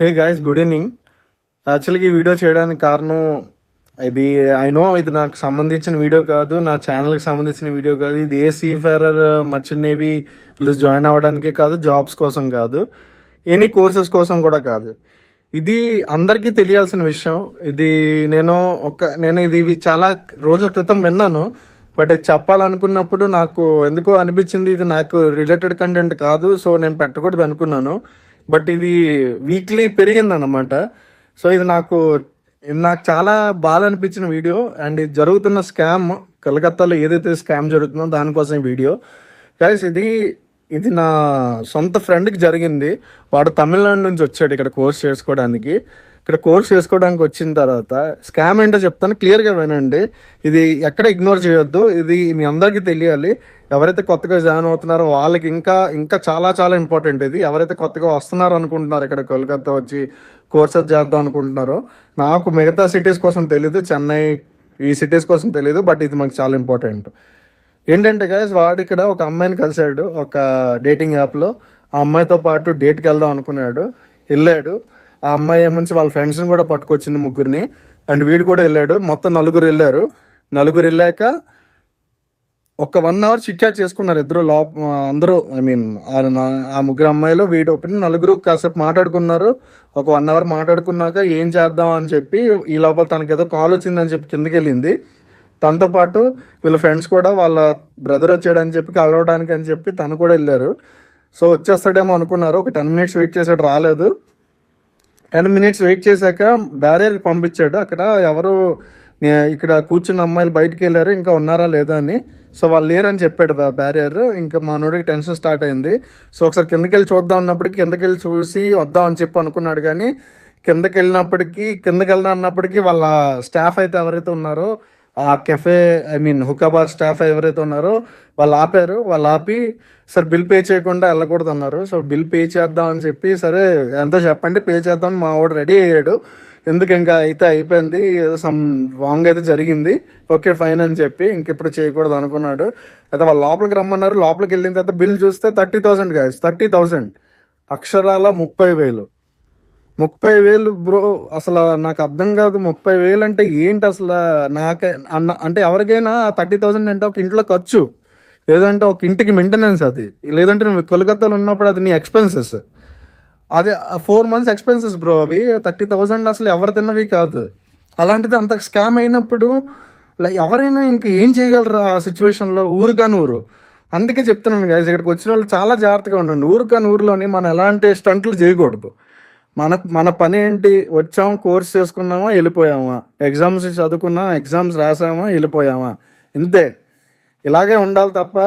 Hey guys, good evening. యాక్చువల్గా ఈ video చేయడానికి కారణం ఇది ఐ నో ఇది నాకు సంబంధించిన వీడియో కాదు, నా ఛానల్కి సంబంధించిన వీడియో కాదు. ఇది ఏ సీఫేరర్ మర్చెంట్ నేవీ జాయిన్ అవ్వడానికి కాదు, జాబ్స్ కోసం కాదు, ఎనీ కోర్సెస్ కోసం కూడా కాదు. ఇది అందరికీ తెలియాల్సిన విషయం. ఇది నేను ఇది చాలా రోజుల క్రితం విన్నాను. బట్ ఇది చెప్పాలనుకున్నప్పుడు నాకు ఎందుకో అనిపించింది ఇది నాకు రిలేటెడ్ కంటెంట్ కాదు, సో నేను పెట్టకూడదు అనుకున్నాను. బట్ ఇది వీక్లీ పెరిగింది అనమాట. సో ఇది నాకు చాలా బాధ అనిపించిన వీడియో. అండ్ ఇది జరుగుతున్న స్కామ్, కలకత్తాలో ఏదైతే స్కామ్ జరుగుతుందో దానికోసం ఈ వీడియో. గైస్, ఇది నా సొంత ఫ్రెండ్కి జరిగింది. వాడు తమిళనాడు నుంచి వచ్చాడు ఇక్కడ కోర్స్ చేసుకోవడానికి. ఇక్కడ కోర్స్ చేసుకోవడానికి వచ్చిన తర్వాత స్కామ్ ఏంటో చెప్తాను, క్లియర్గా వినండి. ఇది ఎక్కడ ఇగ్నోర్ చేయొద్దు, ఇది మీ అందరికీ తెలియాలి. ఎవరైతే కొత్తగా జాయిన్ అవుతున్నారో వాళ్ళకి ఇంకా ఇంకా చాలా చాలా ఇంపార్టెంట్ ఇది. ఎవరైతే కొత్తగా వస్తున్నారో అనుకుంటున్నారో ఇక్కడ కోల్కతా వచ్చి కోర్సెస్ చేద్దాం అనుకుంటున్నారో, నాకు మిగతా సిటీస్ కోసం తెలీదు, చెన్నై ఈ సిటీస్ కోసం తెలీదు, బట్ ఇది మాకు చాలా ఇంపార్టెంట్. ఏంటంటే గైస్, వాడు ఇక్కడ ఒక అమ్మాయిని కలిశాడు ఒక డేటింగ్ యాప్లో. ఆ అమ్మాయితో పాటు డేట్కి వెళ్దాం అనుకున్నాడు, వెళ్ళాడు. ఆ అమ్మాయి ఏమంచి వాళ్ళ ఫ్రెండ్స్ని కూడా పట్టుకొచ్చింది, ముగ్గురిని. అండ్ వీడు కూడా వెళ్ళాడు. మొత్తం నలుగురు వెళ్ళారు. నలుగురు వెళ్ళాక ఒక 1 అవర్ చిట్ చాట్ చేసుకున్నారు ఇద్దరు అందరూ. ఐ మీన్ ఆ ముగ్గురు అమ్మాయిలు వీడు నలుగురు కాసేపు మాట్లాడుకున్నారు. ఒక 1 అవర్ మాట్లాడుకున్నాక ఏం చేద్దాం అని చెప్పి ఈ లోపల తనకి ఏదో కాల్ వచ్చిందని చెప్పి కిందకి వెళ్ళింది. తనతో పాటు వీళ్ళ ఫ్రెండ్స్ కూడా వాళ్ళ బ్రదర్ వచ్చాడని చెప్పి కలవడానికి అని చెప్పి తను కూడా వెళ్ళారు. సో వచ్చేస్తాడేమో అనుకున్నారు. ఒక 10 మినిట్స్ వెయిట్ చేసాడు, రాలేదు. 10 మినిట్స్ వెయిట్ చేశాక బ్యారియర్ పంపించాడు. అక్కడ ఎవరు ఇక్కడ కూర్చున్న అమ్మాయిలు బయటికి వెళ్ళారు, ఇంకా ఉన్నారా లేదా అని. సో వాళ్ళు లేరని చెప్పాడు బ్యారియర్. ఇంకా మనోడికి టెన్షన్ స్టార్ట్ అయింది. సో ఒకసారి కిందకి వెళ్ళి చూద్దాం అన్నప్పటికీ కిందకి వెళ్ళి చూసి వద్దాం అని చెప్పి అనుకున్నాడు. కానీ కిందకి వెళ్దాం అన్నప్పటికీ వాళ్ళ స్టాఫ్ అయితే ఎవరైతే ఉన్నారో, ఆ కెఫే హుకాబార్ స్టాఫ్ ఎవరైతే ఉన్నారో వాళ్ళు ఆపారు. వాళ్ళు ఆపి సార్ బిల్ పే చేయకుండా వెళ్ళకూడదు అన్నారు. సో బిల్ పే చేద్దాం అని చెప్పి, సరే ఎంతో చెప్పండి పే చేద్దాం, మా వాడు రెడీ అయ్యాడు. ఎందుకు ఇంకా అయితే అయిపోయింది, ఏదో సమ్ రాంగ్ అయితే జరిగింది, ఓకే ఫైన్ అని చెప్పి ఇంకెప్పుడు చేయకూడదు అనుకున్నాడు. అయితే వాళ్ళు లోపలికి రమ్మన్నారు. లోపలికి వెళ్ళిన తర్వాత బిల్ చూస్తే 30,000 గాయస్, 30,000 అక్షరాల 30,000 బ్రో. అసలు నాకు అర్థం కాదు, 30,000 అంటే ఏంటి అసలు. అంటే ఎవరికైనా 30,000 అంటే ఒక ఇంట్లో ఖర్చు, లేదంటే ఒక ఇంటికి మెయింటెనెన్స్, అది లేదంటే నువ్వు కోల్కతాలో ఉన్నప్పుడు అది నీ ఎక్స్పెన్సెస్. అదే 4 months ఎక్స్పెన్సెస్ బ్రో. అవి 30,000 అసలు ఎవరు తిన్నవి కాదు. అలాంటిది అంత స్కామ్ అయినప్పుడు ఎవరైనా ఇంకా ఏం చేయగలరు ఆ సిచ్యువేషన్లో? ఊరు. అందుకే చెప్తున్నాను గైస్, ఇక్కడికి వచ్చిన వాళ్ళు చాలా జాగ్రత్తగా ఉండండి. ఊరిలోని మనం ఎలాంటి స్టంట్లు చేయకూడదు. మన పని ఏంటి? వచ్చాము, కోర్స్ చేసుకున్నామా, వెళ్ళిపోయామా, ఎగ్జామ్స్ చదువుకున్నాం, ఎగ్జామ్స్ రాసామా, వెళ్ళిపోయామా, ఇంతే. ఇలాగే ఉండాలి తప్ప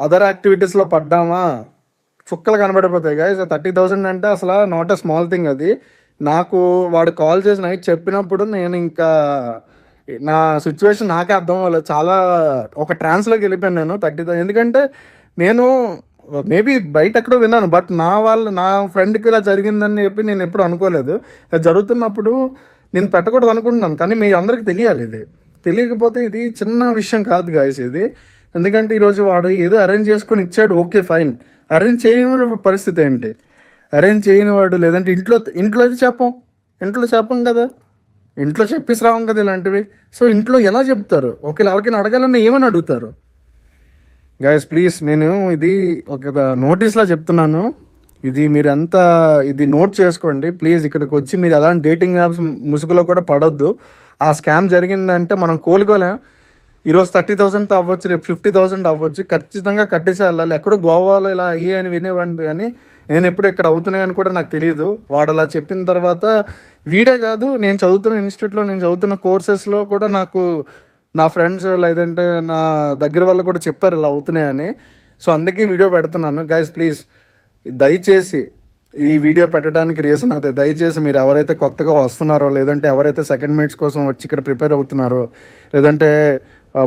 అదర్ యాక్టివిటీస్లో పడ్డామా చుక్కలు కనబడిపోతాయి గైస్. 30,000 అంటే అసలు నాట్ ఎ స్మాల్ థింగ్. అది నాకు వాడు కాల్ చేసి నైట్ చెప్పినప్పుడు నేను ఇంకా నా సిచ్యువేషన్ నాకే అర్థం అవ్వలేదు. చాలా ఒక ట్రాన్స్లోకి వెళ్ళిపోయాను నేను. 30,000 ఎందుకంటే నేను మేబీ బయట ఎక్కడో విన్నాను, బట్ నా ఫ్రెండ్కి ఇలా జరిగిందని చెప్పి నేను ఎప్పుడు అనుకోలేదు. జరుగుతున్నప్పుడు నేను పెట్టకూడదు అనుకుంటున్నాను, కానీ మీ అందరికి తెలియాలి. ఇది తెలియకపోతే ఇది చిన్న విషయం కాదు గాయస్ ఇది. ఎందుకంటే ఈరోజు వాడు ఏదో అరేంజ్ చేసుకొని ఇచ్చాడు, ఓకే ఫైన్. అరేంజ్ చేయని పరిస్థితి ఏంటి? అరేంజ్ చేయని వాడు, లేదంటే ఇంట్లో చెప్పం కదా, ఇంట్లో చెప్పేసి రావం కదా ఇలాంటివి. సో ఇంట్లో ఎలా చెప్తారు? ఓకే ఎవరికైనా అడగాలన్నా ఏమని అడుగుతారు? గైస్ ప్లీజ్, నేను ఇది ఒక నోటీస్లా చెప్తున్నాను. ఇది నోట్ చేసుకోండి ప్లీజ్. ఇక్కడికి వచ్చి మీరు అలాంటి డేటింగ్ యాప్స్ ముసుగులో కూడా పడొద్దు. ఆ స్కామ్ జరిగిందంటే మనం కోలుకోలేం. ఈరోజు 30,000 అవ్వచ్చు, రేపు 50,000 అవ్వచ్చు. ఖచ్చితంగా కట్టేసి వెళ్ళాలి. ఎక్కడో గోవాలో ఇలా అయ్యి అని వినేవాడిని, కానీ నేను ఎప్పుడు ఇక్కడ అవుతున్నాయని కూడా నాకు తెలియదు. వాడు అలా చెప్పిన తర్వాత వీడే కాదు, నేను చదువుతున్న ఇన్స్టిట్యూట్లో, నేను చదువుతున్న కోర్సెస్లో కూడా నాకు నా ఫ్రెండ్స్ లేదంటే నా దగ్గర వాళ్ళు కూడా చెప్పారు ఇలా అవుతున్నాయని. సో అందుకే వీడియో పెడుతున్నాను గైస్. ప్లీజ్ దయచేసి ఈ వీడియో పెట్టడానికి రీజన్ అదే. దయచేసి మీరు ఎవరైతే కొత్తగా వస్తున్నారో, లేదంటే ఎవరైతే సెకండ్ మినిట్స్ కోసం వచ్చి ఇక్కడ ప్రిపేర్ అవుతున్నారో, లేదంటే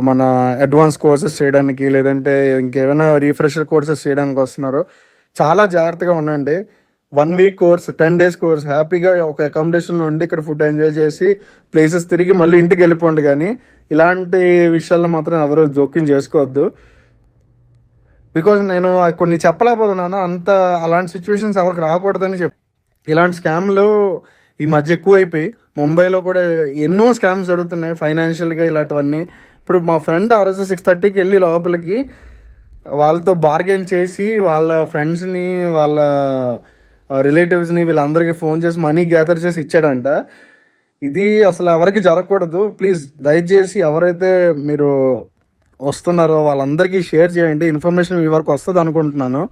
మన అడ్వాన్స్ కోర్సెస్ చేయడానికి, లేదంటే ఇంకేమైనా రీఫ్రెషర్ కోర్సెస్ చేయడానికి వస్తున్నారో, చాలా జాగ్రత్తగా ఉండండి. 1 వీక్ కోర్స్, 10 days కోర్స్, హ్యాపీగా ఒక అకామిడేషన్లో ఉండి ఇక్కడ ఫుడ్ ఎంజాయ్ చేసి ప్లేసెస్ తిరిగి మళ్ళీ ఇంటికి వెళ్ళిపోండి. కానీ ఇలాంటి విషయాల్లో మాత్రం ఎవరు జోక్యం చేసుకోవద్దు. బికాజ్ నేను కొన్ని చెప్పలేకపోతున్నాను, అలాంటి సిచ్యువేషన్స్ ఎవరికి రాకూడదని ఇలాంటి స్కామ్లు ఈ మధ్య ఎక్కువ అయిపోయి ముంబైలో కూడా ఎన్నో స్కామ్స్ జరుగుతున్నాయి ఫైనాన్షియల్గా ఇలాంటివన్నీ. ఇప్పుడు మా ఫ్రెండ్ ఆ రోజు 6:30కి వెళ్ళి లోపలికి వాళ్ళతో బార్గెన్ చేసి వాళ్ళ ఫ్రెండ్స్ని వాళ్ళ రిలేటివ్స్ని వీళ్ళందరికీ ఫోన్ చేసి మనీ గ్యాదర్ చేసి ఇచ్చాడంట. ఇది అసలు ఎవరికి జరగకూడదు. ప్లీజ్ దయచేసి ఎవరైతే మీరు వస్తున్నారో వాళ్ళందరికీ షేర్ చేయండి. ఇన్ఫర్మేషన్ మీ వరకు వస్తుంది అనుకుంటున్నాను.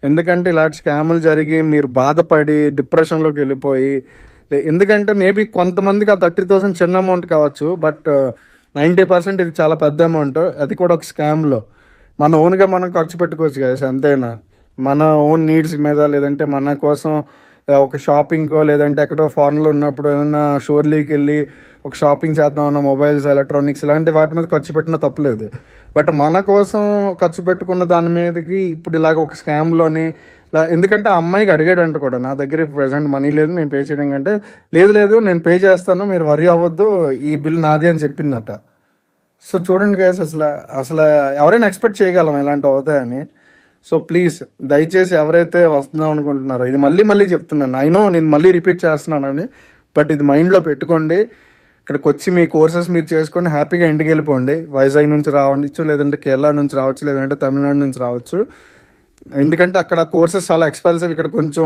ఎందుకంటే ఇలాంటి స్కాములు జరిగి మీరు బాధపడి డిప్రెషన్లోకి వెళ్ళిపోయి, ఎందుకంటే మేబీ కొంతమందికి ఆ 30,000 చిన్న అమౌంట్ కావచ్చు, బట్ 90% ఇది చాలా పెద్ద అమౌంట్. అది కూడా ఒక స్కామ్లో. మన ఓన్గా మనం ఖర్చు పెట్టుకోవచ్చు కదా, అంతేనా? మన ఓన్ నీడ్స్ మీద, లేదంటే మన కోసం ఒక షాపింగ్కో, లేదంటే ఎక్కడో ఫారెన్లో ఉన్నప్పుడు ఏదైనా షోర్లీకి వెళ్ళి ఒక షాపింగ్ చేద్దామన్న మొబైల్స్, ఎలక్ట్రానిక్స్ ఇలాంటి వాటి మీద ఖర్చు పెట్టినా తప్పలేదు. బట్ మన కోసం ఖర్చు పెట్టుకున్న దాని మీదకి ఇప్పుడు ఇలాగ ఒక స్కామ్లోని ఎందుకంటే ఆ అమ్మాయికి అడిగాడంట కూడా, నా దగ్గర ప్రెసెంట్ మనీ లేదు, నేను పే చేయడం కంటే లేదు నేను పే చేస్తాను, మీరు వరీ అవ్వద్దు, ఈ బిల్ నాది అని చెప్పిందట. సో చూడండి గైస్, అసలు ఎవరైనా ఎక్స్పెక్ట్ చేయగలం ఇలాంటి అవుతాయని. సో ప్లీజ్ దయచేసి ఎవరైతే వస్తుందాం అనుకుంటున్నారో, ఇది మళ్ళీ చెప్తున్నాను, అయినో నేను మళ్ళీ రిపీట్ చేస్తున్నానని, బట్ ఇది మైండ్లో పెట్టుకోండి. ఇక్కడికి వచ్చి మీ కోర్సెస్ మీరు చేసుకొని హ్యాపీగా ఇంటికి వెళ్ళిపోండి. వైజాగ్ నుంచి రావచ్చు, లేదంటే కేరళ నుంచి రావచ్చు, లేదంటే తమిళనాడు నుంచి రావచ్చు. ఎందుకంటే అక్కడ కోర్సెస్ చాలా ఎక్స్పెన్సివ్, ఇక్కడ కొంచెం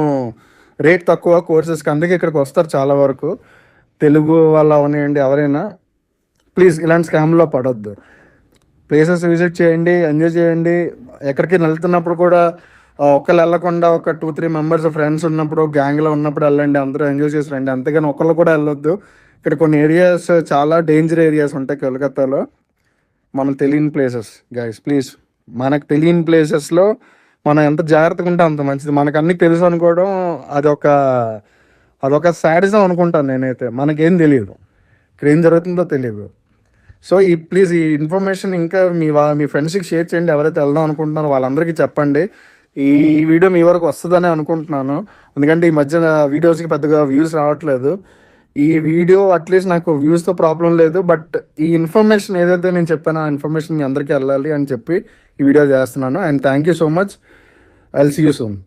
రేట్ తక్కువ కోర్సెస్కి, అందుకే ఇక్కడికి వస్తారు చాలా వరకు. తెలుగు వాళ్ళు అవనివ్వండి, ఎవరైనా ప్లీజ్ ఇలాంటి స్కామ్లో పడొద్దు. ప్లేసెస్ విజిట్ చేయండి, ఎంజాయ్ చేయండి. ఎక్కడికి వెళ్తున్నప్పుడు కూడా ఒక్కళ్ళు వెళ్ళకుండా ఒక 2-3 మెంబర్స్ ఫ్రెండ్స్ ఉన్నప్పుడు, గ్యాంగ్లో ఉన్నప్పుడు వెళ్ళండి, అందరూ ఎంజాయ్ చేసి రండి. అంతేగాని ఒకళ్ళు కూడా వెళ్ళొద్దు. ఇక్కడ కొన్ని ఏరియాస్ చాలా డేంజర్ ఏరియాస్ ఉంటాయి కోల్కతాలో, మనకు తెలియని ప్లేసెస్. గైస్ ప్లీజ్, మనకు తెలియని ప్లేసెస్లో మనం ఎంత జాగ్రత్తగా ఉంటే అంత మంచిది. మనకు అన్నీ తెలుసు అనుకోవడం అదొక శాడిజం అనుకుంటాను నేనైతే. మనకేం తెలియదు, ఇక్కడ ఏం జరుగుతుందో తెలియదు. సో ప్లీజ్ ఈ ఇన్ఫర్మేషన్ ఇంకా మీ ఫ్రెండ్స్కి షేర్ చేయండి. ఎవరైతే వెళ్దాం అనుకుంటున్నారో వాళ్ళందరికీ చెప్పండి. ఈ వీడియో మీ వరకు వస్తుందని అనుకుంటున్నాను, ఎందుకంటే ఈ మధ్య వీడియోస్కి పెద్దగా వ్యూస్ రావట్లేదు. ఈ వీడియో అట్లీస్ట్ నాకు వ్యూస్తో ప్రాబ్లం లేదు, బట్ ఈ ఇన్ఫర్మేషన్ ఏదైతే నేను చెప్పానో ఆ ఇన్ఫర్మేషన్ మీ అందరికీ వెళ్ళాలి అని చెప్పి ఈ వీడియో చేస్తున్నాను. And thank you so much. I will see you soon.